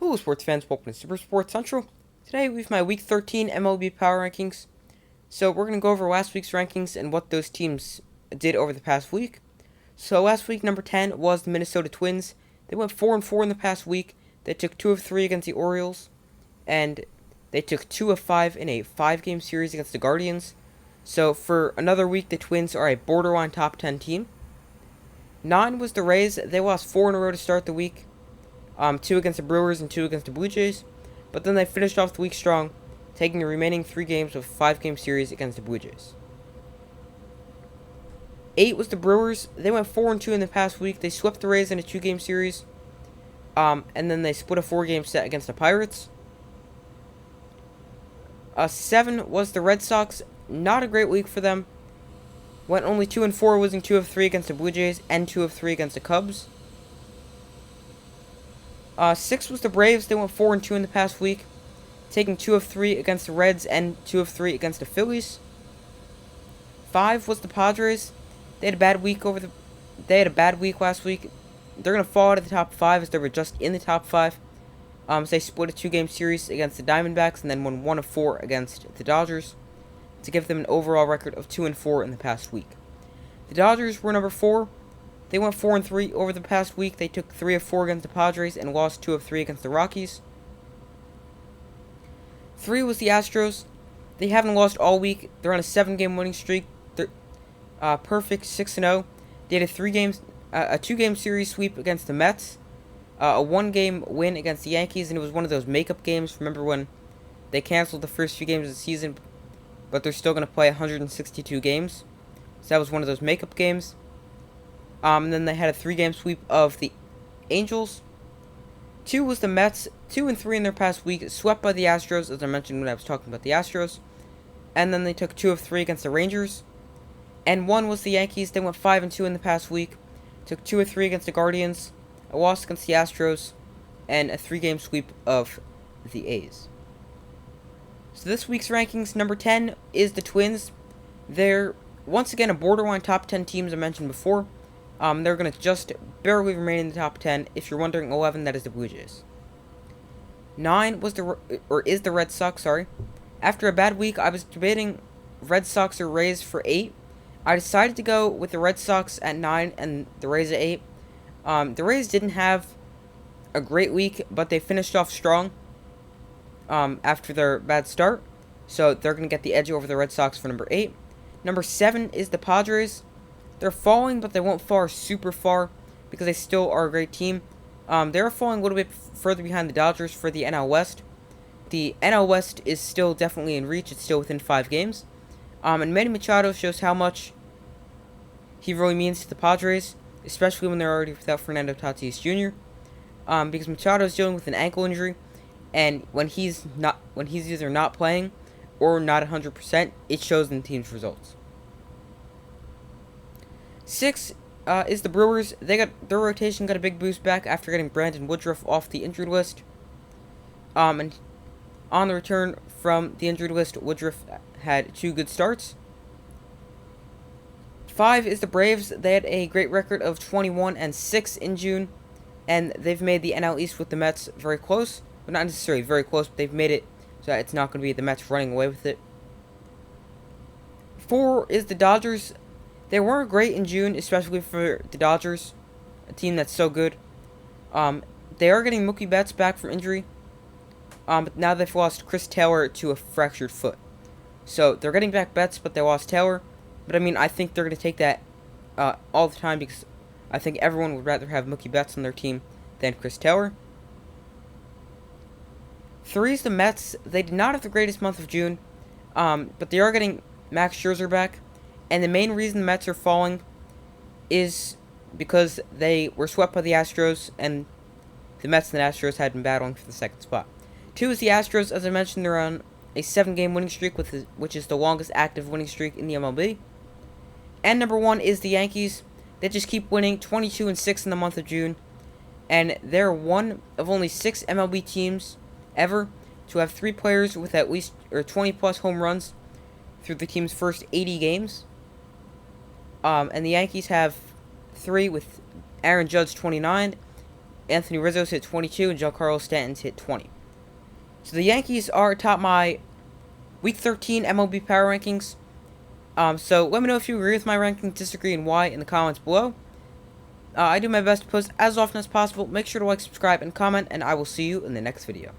Hello, sports fans. Welcome to Super Sports Central. Today we have my Week 13 MLB Power Rankings. So we're going to go over last week's rankings and what those teams did over the past week. So last week, number 10 was the Minnesota Twins. They went 4-4 in the past week. They took 2 of 3 against the Orioles, and they took 2 of 5 in a 5-game series against the Guardians. So for another week, the Twins are a borderline top 10 team. 9 was the Rays. They lost 4 in a row to start the week. 2 against the Brewers and 2 against the Blue Jays. But then they finished off the week strong, taking the remaining 3 games of a 5-game series against the Blue Jays. 8 was the Brewers. They went 4-2 in the past week. They swept the Rays in a 2-game series. And then they split a 4-game set against the Pirates. 7 was the Red Sox. Not a great week for them. Went only 2-4, losing 2 of 3 against the Blue Jays and 2 of 3 against the Cubs. 6 was the Braves. They went 4-2 in the past week, taking 2 of 3 against the Reds and 2 of 3 against the Phillies. 5 was the Padres. They had a bad week last week. They're gonna fall out of the top 5 as they were just in the top 5. So they split a 2-game series against the Diamondbacks and then won 1 of 4 against the Dodgers to give them an overall record of 2-4 in the past week. The Dodgers were number 4. They went 4-3 over the past week. They took 3 of 4 against the Padres and lost 2 of 3 against the Rockies. 3 was the Astros. They haven't lost all week. They're on a 7-game winning streak. They're perfect 6-0. They had a 2-game series sweep against the Mets, a 1-game win against the Yankees, and it was one of those makeup games. Remember when they canceled the first few games of the season, but they're still going to play 162 games. So that was one of those makeup games. And then they had a 3-game sweep of the Angels. 2 was the Mets, 2-3 in their past week, swept by the Astros, as I mentioned when I was talking about the Astros. And then they took 2 of 3 against the Rangers. And 1 was the Yankees. They went 5-2 in the past week, took 2 of 3 against the Guardians, a loss against the Astros, and a 3-game sweep of the A's. So this week's rankings, number 10 is the Twins. They're once again a borderline top 10 team, as I mentioned before. They're going to just barely remain in the top 10. If you're wondering, 11, that is the Blue Jays. 9 was is the Red Sox, sorry. After a bad week, I was debating Red Sox or Rays for 8. I decided to go with the Red Sox at 9 and the Rays at 8. The Rays didn't have a great week, but they finished off strong after their bad start. So they're going to get the edge over the Red Sox for number 8. Number 7 is the Padres. They're falling, but they won't fall super far because they still are a great team. They're falling a little bit further behind the Dodgers for the NL West. The NL West is still definitely in reach. It's still within 5 games. And Manny Machado shows how much he really means to the Padres, especially when they're already without Fernando Tatis Jr. Because Machado is dealing with an ankle injury, and when he's either not playing or not 100%, it shows in the team's results. 6 is the Brewers. Their rotation got a big boost back after getting Brandon Woodruff off the injured list. And on the return from the injured list, Woodruff had 2 good starts. 5 is the Braves. They had a great record of 21-6 in June, and they've made the NL East with the Mets very close. But not necessarily very close, but they've made it so that it's not going to be the Mets running away with it. 4 is the Dodgers. They weren't great in June, especially for the Dodgers, a team that's so good. They are getting Mookie Betts back from injury, but now they've lost Chris Taylor to a fractured foot. So they're getting back Betts, but they lost Taylor. But I mean, I think they're going to take that all the time because I think everyone would rather have Mookie Betts on their team than Chris Taylor. 3 is the Mets. They did not have the greatest month of June, but they are getting Max Scherzer back. And the main reason the Mets are falling is because they were swept by the Astros, and the Mets and the Astros had been battling for the second spot. 2 is the Astros. As I mentioned, they're on a 7-game winning streak, which is the longest active winning streak in the MLB. And number 1 is the Yankees. They just keep winning, 22-6 in the month of June. And they're one of only 6 MLB teams ever to have 3 players with at least 20-plus home runs through the team's first 80 games. And the Yankees have 3 with Aaron Judge 29 Anthony Rizzo's hit 22, and Giancarlo Stanton's hit 20. So the Yankees are atop my Week 13 MLB Power Rankings. So let me know if you agree with my ranking, disagree, and why in the comments below. I do my best to post as often as possible. Make sure to like, subscribe, and comment, and I will see you in the next video.